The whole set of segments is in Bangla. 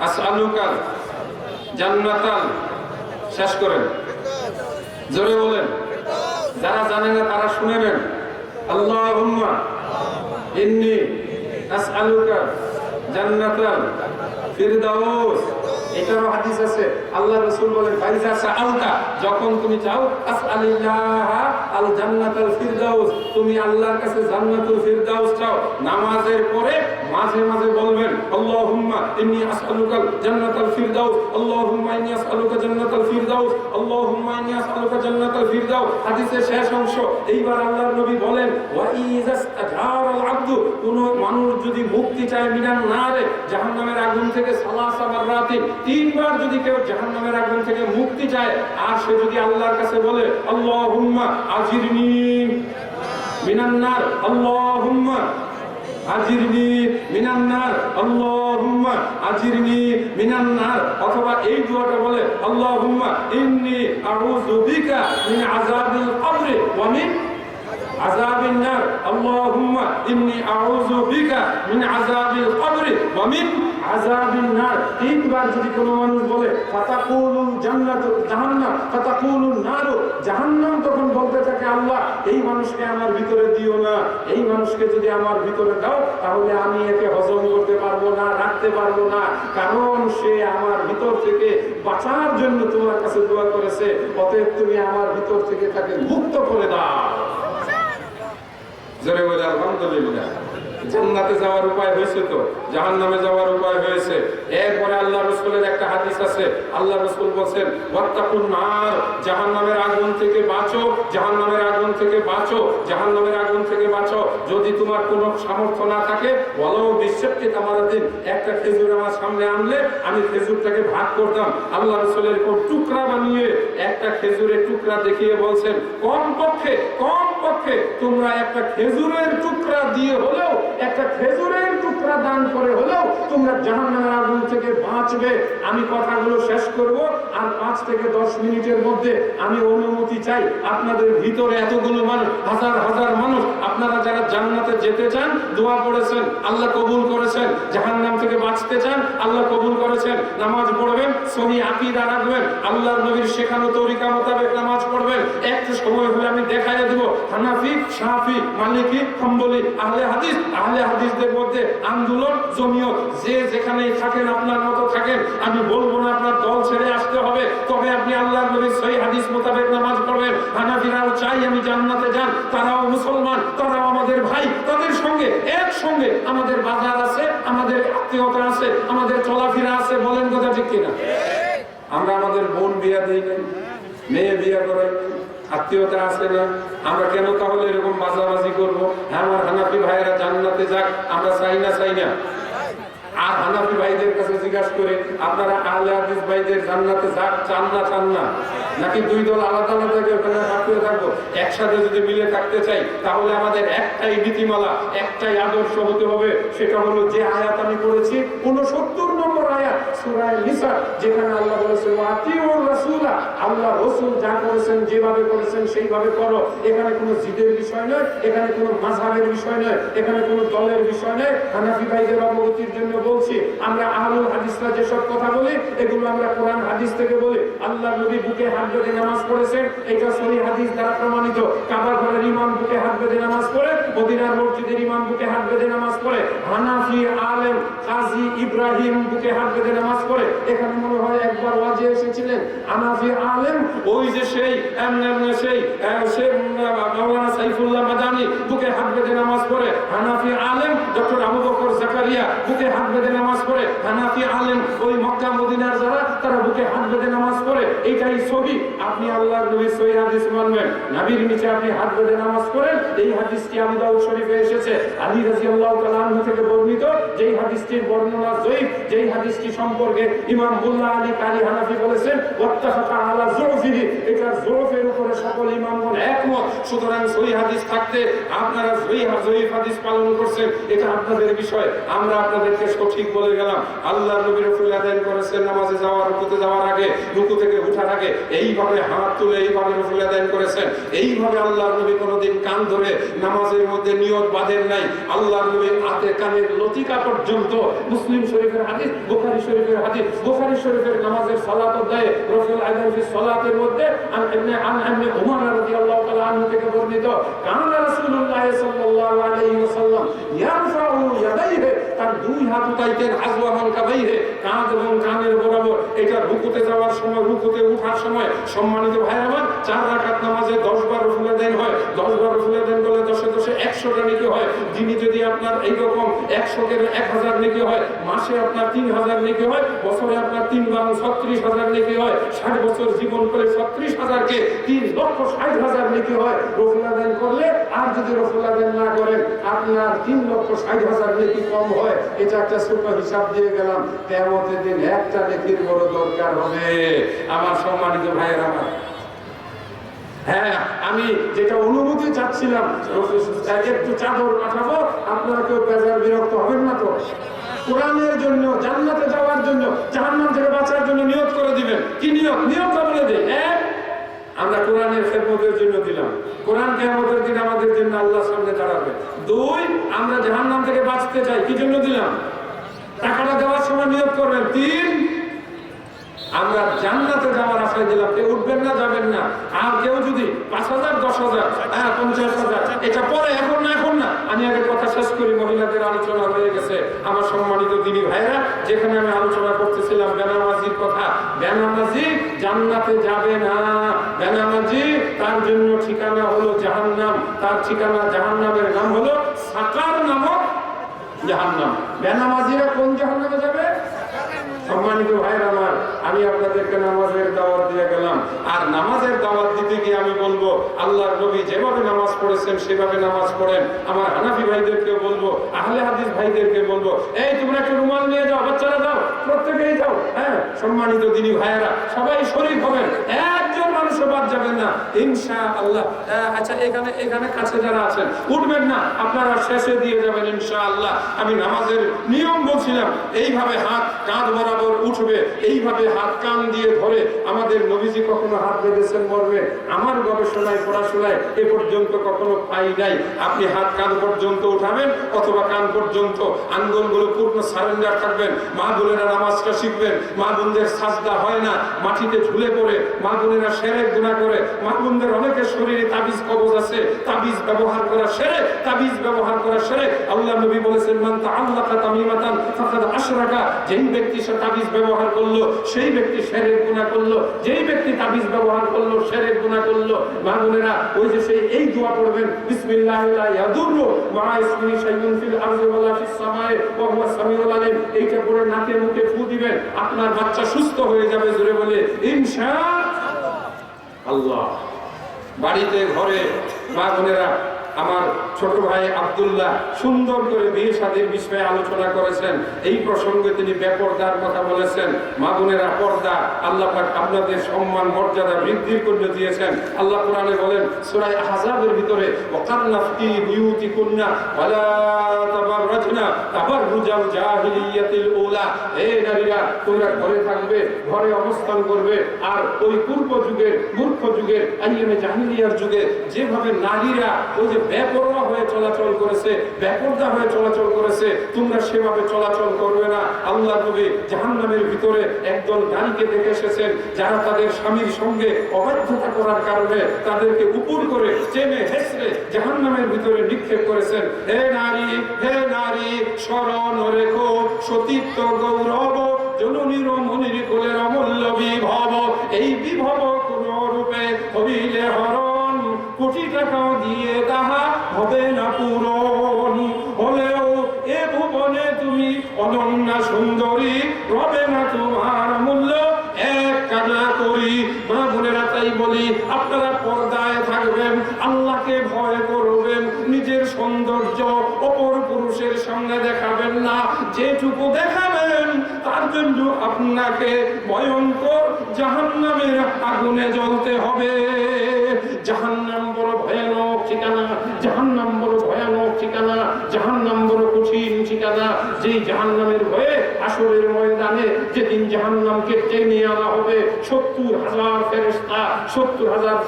আসআলুকাল জান্নাতাল, শেষ করেন, জোরে বলেন। যারা জানে না তারা শুনে নেন। আল্লাহুম্মা ইন্নী আসআলুকা জান্নাতাল ফিরদাউস। এটারও হাদিস আছে। আল্লাহ রাসূল বলেন, ফাইজা সাআলতা, যখন তুমি চাও, আসআলিল্লাহ আল জান্নাতাল ফিরদাউস, তুমি আল্লাহর কাছে জান্নাতুল ফিরদাউস চাও। নামাজের পরে মাঝে মাঝে বলবেন, আল্লাহুম্মা ইন্নী আসআলুকাল জান্নাতাল ফিরদাউস, আল্লাহুম্মা ইন্নী আসআলুকা জান্নাতাল ফিরদাউস, আল্লাহুম্মা ইন্নী আসআলুকা জান্নাতাল ফিরদাউস। হাদিসের শেষ অংশ। এইবার আল্লাহর নবী বলেন, ওয়া ইযাস্তাজারাল আবদু, কোন মানুষ যদি মুক্তি চায় মিনান নারে, জাহান্নামের আগুন থেকে, সালাসা মাররাতিন, তিনবার যদি কেউ জাহান্নামের আগুন থেকে মুক্তি চায়, আর সে যদি আল্লাহর কাছে বলে, আল্লাহুম্মা আজিরনি মিনান নার, আল্লাহুম্মা আজিরনি মিনান নার, আল্লাহুম্মা আজিরনি মিনান নার, অথবা এই দোয়াটা বলে, আল্লাহুম্মা ইন্নী আউযু বিকা মিন আযাবিল কবরি ওয়া মিন আযাবিন নার, আল্লাহুম্মা ইন্নী আউযু বিকা মিন আযাবিল কবরি ওয়া মিন আযাবিন নার। তিনবার যদি কোনো মানুষ বলে, ফাতাকুলুল জান্নাতু জাহান্নাম, ফাতাকুলুন নারু জাহান্নাম, তখন বলতে থাকে, আল্লাহ এই মানুষকে আমার ভিতরে দিও না, এই মানুষকে যদি আমার ভিতরে দাও তাহলে আমি একে হজম করতে পারবো না, রাখতে পারবো না, কারণ সে আমার ভিতর থেকে বাঁচার জন্য তোমার কাছে দোয়া করেছে, অতএব তুমি আমার ভিতর থেকে তাকে মুক্ত করে দাও। জোরে বলে আলহামদুলিল্লাহ। জান্নাতে যাওয়ার উপায় হয়েছে তো, জাহান্নামে যাওয়ার উপায় হয়েছে। এরপরে আল্লাহ রাসূলের একটা হাদিস আছে। আল্লাহ রাসূল বলেন, ওয়াত্তাকুন নার, জাহান্নামের আগুন থেকে বাঁচো, জাহান্নামের আগুন থেকে বাঁচো, জাহান্নামের আগুন থেকে বাঁচো। যদি তোমার কোনো সামর্থ্য না থাকে, বলো বিশ্বকে তামারাদিন, একটা খেজুর আমার সামনে আনলে আমি খেজুরটাকে ভাগ করতাম। আল্লাহ রাসূলের কোন টুকরা বানিয়ে একটা খেজুরের টুকরা দেখিয়ে বলছেন, কমপক্ষে তোমরা একটা খেজুরের টুকরা দিয়ে হলেও, একটা খেজুরের টুকরা দান করে হলেও তোমরা জাহান্নামের আগুন থেকে বাঁচবে। আমি কথাগুলো শেষ করব, আর 5 থেকে 10 মিনিটের মধ্যে আমি অনুমতি চাই। আপনাদের ভিতরে এতগুলো মানুষ, হাজার হাজার মানুষ, আপনারা যারা জান্নাতে যেতে চান, দোয়া করেছেন, আল্লাহ কবুল করেছেন, জাহান্নাম থেকে বাঁচতে চান, আল্লাহ কবুল করেছেন, নামাজ পড়বেন, সহি আকীদা রাখবেন, আল্লাহর নবীর শেখানো তরিকা মোতাবেক নামাজ পড়বেন। একটু সময় হলে আমি দেখাইয়া দিব, হানাফি, শাফি, মালিকি, হাম্বলি, আহলে হাদিসদের মধ্যে আন্দোলন, জমিয়ত, যে যেখানেই থাকেন, আপনার মতো থাকেন, আমি বলবো না আপনার দল ছেড়ে আসতে হবে, তবে আপনি আল্লাহর নবীর সহি হাদিস মোতাবেক নামাজ পড়বেন। হানাফিরাও চাই আমি জান্নাতে যান, তারাও মুসলমান, তারাও আমাদের ভাই, তাদের সঙ্গে একসঙ্গে আমাদের বাজার আছে, আমাদের আত্মীয়তা আছে, আমাদের চলাফেরা আছে। বলেন কথা ঠিক কিনা? আমরা আমাদের বোন বিয়া দিই না, মেয়ে বিয়া করাই, আত্মীয়তা আছে না, আমরা কেন তাহলে এরকম বাজাবাজি করবো? আমার হানাফি ভাইয়েরা জান্নাতে যাক, আমরা চাই না। আর হানাফি ভাইদের কাছে জিজ্ঞাসা করে, আপনারা আহলে হাদিস ভাইদের জান্নাতে যাক চান না, নাকি দুই দল আলাদা থাকবো? একসাথে যদি মিলে থাকতে চাই, তাহলে আমাদের একটাই নীতিমালা, একটাই আদর্শ হতে হবে। সেটা হলো যে আয়াত আমি পড়েছি, 69 নম্বর আয়াত সূরা নিসা, যেখানে আল্লাহ বলেছেন, আতিউর রাসূলা, আল্লাহ রাসূল যা করেছেন, যেভাবে করেছেন সেইভাবে করো। এখানে কোনো জিদের বিষয় নয়, এখানে কোনো মাযহাবের বিষয় নয়, এখানে কোনো দলের বিষয় নয়। হানাফি ভাইদের অবগতির জন্য বলছি, আমরা আহলুল হাদিসরা যেসব কথা বলি, এগুলো আমরা কোরআন হাদিস থেকে বলি। আল্লাহ নবী বুকে হাত বেঁধে নামাজ পড়েছেন, এটা সহিহ হাদিস দ্বারা প্রমাণিত। কাবা ঘরের ইমাম বুকে হাত বেঁধে নামাজ পড়ে, মদিনার মসজিদের ইমাম বুকে হাত বেঁধে নামাজ পড়ে, হানাফি আলেম কাজী ইব্রাহিম বুকে হাত বেঁধে নামাজ পড়ে। এখানে মনে হয় একবার ওয়াজে এসেছিলেন হানাফি আলেম, ওই যে সেই মাওলানা সাইফুল্লাহ মাদানী বুকে হাত বেঁধে নামাজ পড়ে, হানাফি আলেম ডক্টর আবু বকর জাকারিয়া বুকে হাত বেঁধে নামাজ পড়ে, হানাফি আলেম ওই মক্কা মদিনার যারা, তারা বুকে হাত বেঁধে নামাজ পড়ে। এইটাই সহি। আপনি আল্লাহর নবীর সহিহ হাদিস মানবেন, নবীর নিচে আপনি হাত বেঁধে নামাজ পড়েন। এই হাদিসটি আবু দাউদ শরীফে এসেছে, আলী রাদিয়াল্লাহু তাআলা আনহু থেকে বর্ণিত। যেই হাদিসটির বর্ণনা যঈফ, যেই হাদিসটি সম্পর্কে ইমাম মুল্লা আলী কারি হানাফি বলেছেন, ওয়াত্তাফাকা আলা যুফিহি, এটা যুফের উপরে সকল ইমামগণ একমত। সুতরাং সহিহ হাদিস থাকতে আপনারা যঈফ হাদিস পালন করছেন, এটা আপনাদের বিষয়, আমরা আপনাদেরকে সঠিক বলে গেলাম। আল্লাহর নবী রাসূল আদায় করেছেন, নামাজে যাওয়ার, রুকুতে যাওয়ার আগে রুকু থেকে উঠার আগে এইভাবে হাত তুলে এইভাবে রসুল আদায় করেছেন। এইভাবে আল্লাহর নবী কোনোদিন কান ধরে নামাজের মধ্যে নিয়ত বাঁধেন নাই। আল্লাহর নবী হাতে কানের লতিকা পর্যন্ত, মুসলিম শরীফের হাদিস, বুখারী শরীফের হাদিস, বুখারী শরীফের নামাজের সালাত অধ্যায়ে রসুল আদায় সালাতের মধ্যে ইবনে উমর রাদিয়াল্লাহু তাআলা আনহু থেকে বর্ণিত, কানা রাসূলুল্লাহ সাল্লাল্লাহু আলাইহি ওয়াসাল্লাম ইয়ারফাউ ইয়াদাইহি, তার দুই হাত উঠাইতেন হাজওয়া মানকাবাইহি, কাঁধ এবং কানের বরাবর। এটা রুকুতে যাওয়ার সময়, রুকুতে ওঠার সময়। সম্মানিত ভাই আমার, 4 রাকাত নামাজে 10 বার রসুল আদায় হয়। 10 বার রসুল আদায় করলে 10 এ 10 100টা নেকি হয়। দিনে যদি আপনার এইরকম 100 কে 1000 নেকি হয়, মাসে আপনার 3000 নেকি হয়, বছরে আপনার 3 বার 36000 নেকি হয়। 60 বছর জীবন করে 36000 কে 3,60,000 নেকি হয় রসুল আদায় করলে। আর যদি রসুল আদায় না করেন আপনার 3,60,000 নেকি কম হয়। এটা একটা ছোট হিসাব দিয়ে গেলাম। কিয়ামতের দিন একটা নেকির বড় দরকার হবে। আমার সম্মানিত ভাইয়েরা আমার, হ্যাঁ, আমি যেটা অনুমতি চাচ্ছিলাম, একটু চাদর পাঠাবো, আপনারা কেউ বেজার বিরক্ত হবেন না তো? কোরআনের জন্য, জান্নাতে যাওয়ার জন্য, জাহান্নাম থেকে বাঁচার জন্য নিয়ত করে দিবেন। কি নিয়ত? নিয়তটা বলে দিই। এক, আমরা কোরআনের খেদমতের জন্য দিলাম, কোরআন কিয়ামতের দিন আমাদের জন্য আল্লাহর সামনে দাঁড়াবে। 2, আমরা জাহান্নাম থেকে বাঁচতে চাই, কি জন্য দিলাম? টাকাটা দেওয়ার সময় নিয়ত করবেন। 3, আমরা জান্নাতে যাওয়ার আশায় দিলাম। কেউ উঠবেন না, যাবেন না। আর কেউ যদি 5,000, 10,000, 50,000, এটা পরে, এখন না, এখন না। আমি আগে কথা শেষ করি। মহিলাদের আলোচনা হয়ে গেছে। আমার সম্মানিত দিনী ভাইরা, যেখানে আমি আলোচনা করতেছিলাম বেনামাজির কথা, বেনামাজি জান্নাতে যাবে না। বেনামাজি, তার জন্য ঠিকানা হলো জাহান্নাম। তার ঠিকানা জাহান্নামের নাম হলো সাকার নামক জাহান্নাম। বেনামাজিরা কোন জাহান্নামে যাবে? সম্মানিত ভাইয়ের আমার, আমি আপনাদেরকে নামাজের দাওয়াত দিয়ে গেলাম। আর নামাজের দাওয়াত দিতে গিয়ে আমি বলবো, আল্লাহর নবী যেভাবে নামাজ পড়েছেন সেভাবে নামাজ পড়েন। আমার হানাফি ভাইদেরকে বলবো, আহলে হাদিস ভাইদেরকে বলবো, এই তোমরা একটু রুমাল নিয়ে যাও, বাচ্চারা যাও, প্রত্যেকেই যাও। হ্যাঁ, সম্মানিত দিনী ভাইয়েরা, সবাই শরীক হবেন, একজন মানুষও বাদ যাবেন না ইনশাআল্লাহ। আচ্ছা, এখানে কাছে যারা আছেন উঠবেন না, আপনারা শেষে দিয়ে যাবেন ইনশাআল্লাহ। আমি নামাজের নিয়ম বলছিলাম, এইভাবে হাত কাঁধ বরাবর উঠবে, এইভাবে হাত কান দিয়ে ধরে। আমাদের নবীজি কখনো হাত বেঁধেছেন মরবে, আমার গবেষণায়, পড়াশোনায় এ পর্যন্ত কখনো পাই নাই। আপনি হাত কান পর্যন্ত উঠাবেন অথবা কান পর্যন্ত, আঙ্গুলগুলো পূর্ণ সারেন্ডার থাকবেন। মা বোনেরা নামাজটা শিখবেন। মা বোনদের সাজদা হয় না, মাটিতে ঝুলে পড়ে। মা বোনেরা শিরক গুনাহ করে। মা বোনদের অনেকের শরীরে তাবিজ কবজ আছে, তাবিজ ব্যবহার করা শিরক, তাবিজ ব্যবহার করা শিরক। আল্লাহ নবী বলেছেন, মান তাআল্লাকা তামিমাতান ফাকাদ আশরাকা, যেই ব্যক্তি তাবিজ ব্যবহার করলো সেই ব্যক্তি শিরক গুনাহ করলো। যেই ব্যক্তি তাবিজ ব্যবহার করলো শিরক গুনাহ করলো। মা বোনেরা, ওই যে সেই এই দোয়া পড়বেন, বিসমিল্লাহি লা ইয়াদুররু মা ইসমিহি শাইউন ফিল আরদি ওয়ালা ফিস সামায়ে ওয়া হুয়া সামিউল আলিম। এইটা পড়ে নাকে মুখে ফু দিবেন, আপনার বাচ্চা সুস্থ হয়ে যাবে। জোরে বলে ইনশাআল্লাহ। বাড়িতে, ঘরে, মা বোনেরা, আমার ছোট ভাই আব্দুল্লাহ সুন্দর করে বিয়ে শাদীর বিষয়ে আলোচনা করেছেন। এই প্রসঙ্গে তিনি বেপরদার কথা বলেছেন। মা বোনেরা, পর্দা আল্লাহ পাক আপনাদের সম্মান মর্যাদা বৃদ্ধির জন্য দিয়েছেন। আল্লাহ কোরআনে বলেন সূরা আহজাবের ভিতরে, ওয়াকারনা ফি বুয়ুতিকুন্না ওয়ালা তাবাররাজনা তাবাররুজাল জাহিলিয়াতিল উলা। এই নারীরা, তোমরা ঘরে থাকবে, ঘরে অবস্থান করবে। আর ওই পূর্ব যুগের, মূর্খ যুগের, আইয়ামে জাহিলিয়ার যুগে যেভাবে নারীরা ওই যে বেপরোয়া হয়ে চলাচল করেছে, বেপরদা হয়ে চলাচল করেছে, তোমরা সেভাবে চলাচল করবে না। আল্লাহ নবী জাহান্নামের ভিতরে একদল নারীকে দেখে এসেছেন, যারা তাদের স্বামীর সঙ্গে অবাধ্যতা করার কারণে তাদেরকে উপর করে চেনে হেসড়ে জাহান্নামের ভিতরে নিক্ষেপ করেছেন। হে নারী, হে নারী, স্মরণ রেখো সতীত্ব গৌরব, জননীর মনির কোলের অমূল্য বিভব। এই বিভব কোন রূপে হবিলে হরণ, কোটি টাকাও দিয়ে তাহা হবে না পূরণ। হলেও এ ভুবনে তুমি অনন্যা সুন্দরী, রবে না তোমার মূল্য এক কানা করি। মা বোনেরা, তাই বলি, আপনারা পর্দায় থাকবেন, আল্লাহকে ভয় করবেন, নিজের সৌন্দর্য অপর পুরুষের সামনে দেখাবেন না। যেটুকু দেখাবেন তার জন্য আপনাকে ভয়ঙ্কর জাহান্নামের আগুনে জ্বলতে হবে। জাহান্নাম বড় ভয়ানক ঠিকানা, জাহান্নাম বড় ভয়ানক ঠিকানা, জাহান্নাম বড় কঠিন ঠিকানা। যেই জাহান্নামের ভয়ে হাসরের ময়দান ময়দানে যেদিন জাহান্নামকে টেনে আনা হবে 70,000 ফেরেশতা, 70,000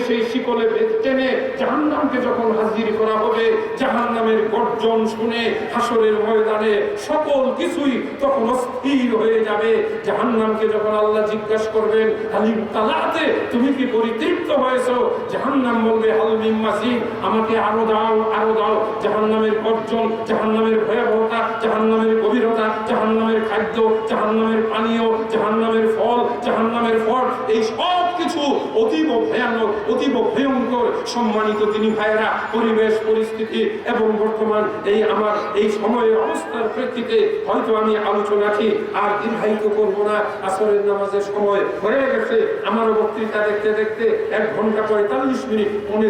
সেই শিকলে টেনে জাহান্নামকে যখন হাজির করা হবে, জাহান্নামের গর্জন শুনে হাসরের ময়দানে সকল কিছুই তখন অস্থির হয়ে যাবে। জাহান্নামকে যখন আল্লাহ জিজ্ঞাসা করবেন হালিম তালাতে, তুমি কি পরিতৃপ্ত হয়েছো? জাহান্নাম বলবে হাল মিন মাজিদ, আমাকে আরো দাও, আরো দাও। জাহান্নামের গর্জন, জাহান্নামের ভয়াবহতা, জাহান্নামের গভীরতা, জাহান্নামের খাদ্য, জাহান্নামের পানীয়, জাহান্নামের ফল, জাহান্নামের ফল, এই সব কিছু অতীব ভয়ানক, অতীব ভয়ঙ্কর। সম্মানিত তিনি ভাইরা, পরিবেশ পরিস্থিতি এবং বর্তমান এই আমার এই সময়ের অবস্থার প্রেক্ষিতে হয়তো আমি আলোচনাটি আর দীর্ঘায়িত করবো না। আসরের নামাজের সময় হয়ে গেছে। আমারও বক্তৃতা দেখতে দেখতে 1 ঘন্টা 45 মিনিট,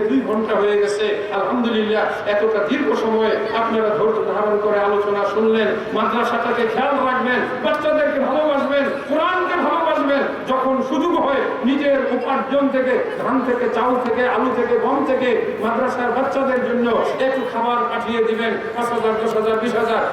2 ঘন্টা হয়ে গেছে। আলহামদুলিল্লাহ, এতটা দীর্ঘ সময় আপনারা ধৈর্য ধারণ করে আলোচনা শুনলেন। মাদ্রাসাটাকে খেয়াল রাখবেন, বাচ্চাদেরকে ভালোবাসবেন, কোরআনকে ভালোবাসবেন। যখন সুযোগ হয় নিজের উপার্জন থেকে, ধান থেকে, চাউল থেকে, আলু থেকে, গম থেকে মাদ্রাসার বাচ্চাদের জন্য একটু খাবার পাঠিয়ে দিবেন। 5,000, 10,000, 20,000